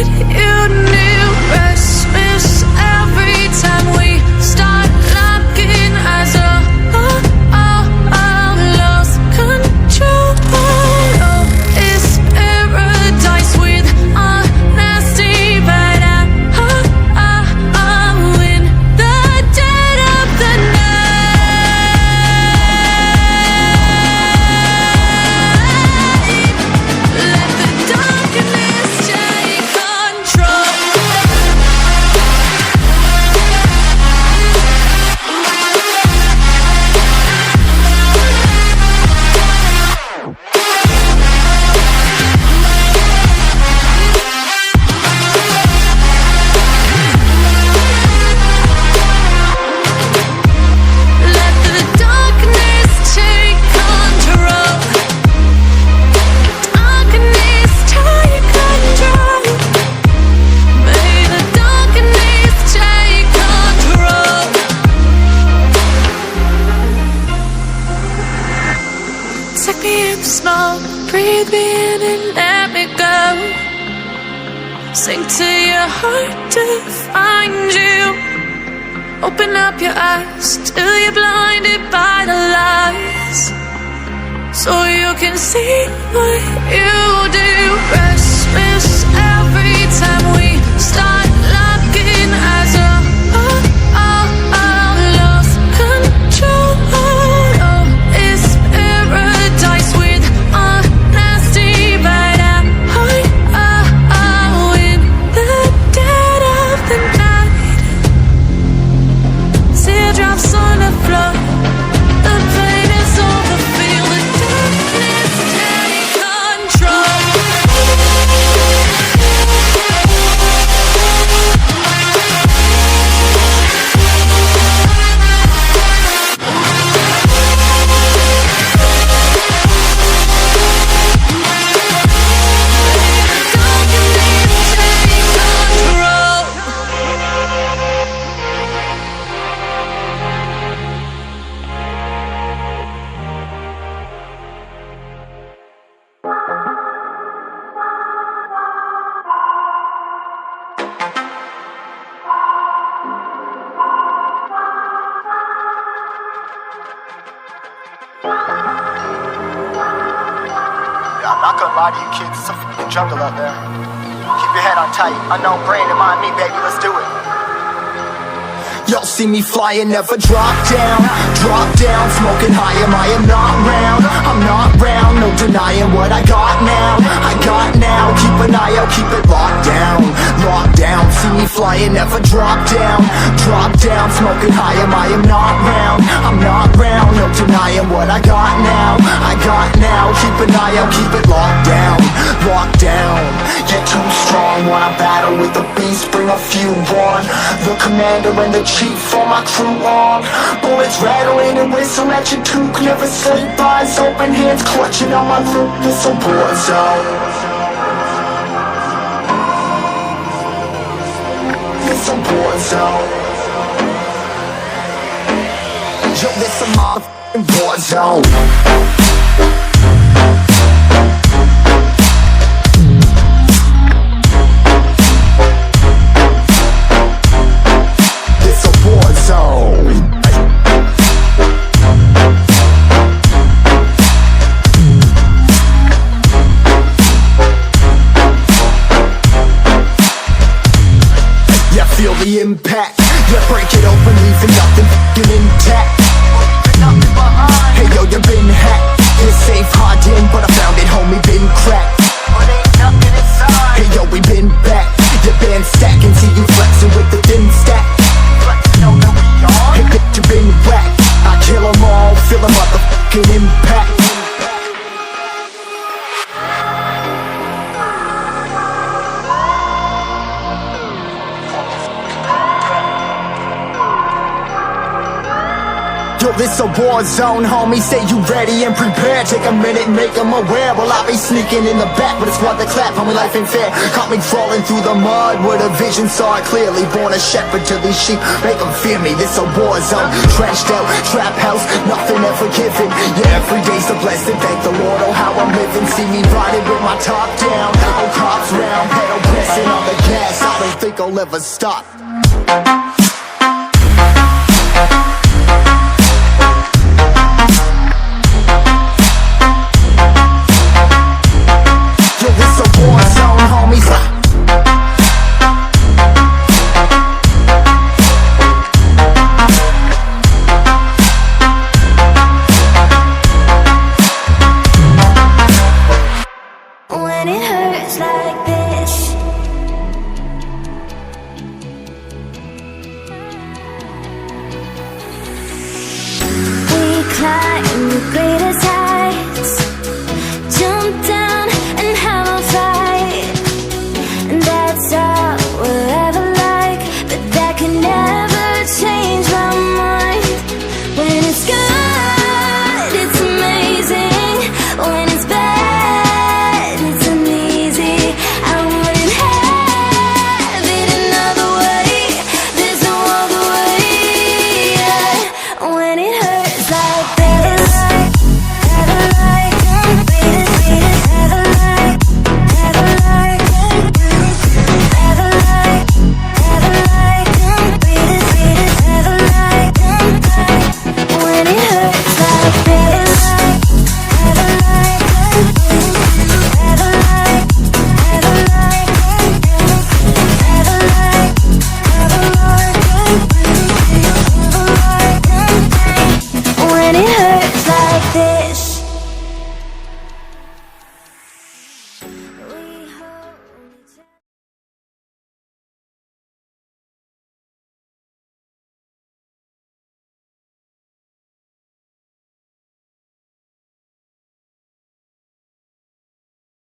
what you knew. Restless every time we start looking as a lost control. Oh, it's paradise with honesty, but I'm in the dead of the night. Let the darkness take control. Let the darkness take control. Darkness take control. May the darkness take control. Take me in the smoke, breathe me in and let me go. Sink to your heart to find you. Open up your eyes till you're blinded by the lies, so you can see what you do. Restless every time we start looking as a lost control. Oh, it's paradise with honesty, but I'm in the dead of the night. Teardrops on the floor, the pain is over. Feel the darkness take control. I'm not gonna lie to you kids, it's a f***ing jungle out there. Keep your head on tight, unknown brain and mind me, baby, let's do it. Y'all see me flying, never drop down, smoking high, I am not round, I'm not round, no denying what I got now, keep an eye out, keep it locked down, see me flying, never drop down, smoking high, I am not round, I'm not round, no denying what I got now, keep an eye out, keep it locked down, you're too strong, wanna battle with the beast, bring a few on, the commander and the chief for my crew on, bullets rattling and whistle at your toque, never sleep, eyes open, hands clutching on my loot, this a war zone. It's a war zone. Yo, this a motherfucking war zone. It's a war zone. Yeah, feel the impact. Yeah, break it open, leaving nothing f***ing intact. Hey yo, you been hacked. You're safe, hiding, but I found it, homie, been cracked. Hey yo, we been back. Your band stacking, see you flexing with the thin stack. Hey bitch, you been whacked. I kill 'em all, feel a motherfucking impact. Yo, this a war zone, homie. Say you ready and prepared. Take a minute, make them aware. Well, I'll be sneaking in the back, but it's what the clap, homie, life ain't fair. Caught me crawling through the mud where the vision saw it clearly. Born a shepherd to these sheep, make them fear me. This a war zone, trenched out, trap house, nothing ever given. Yeah, every day's a blessing, thank the Lord, oh how I'm living. See me riding with my top down, oh cops round, pedal pressing on the gas. I don't think I'll ever stop. Yo, this a war zone, homies. When it hurts like this, we climb the greatest heights, jump down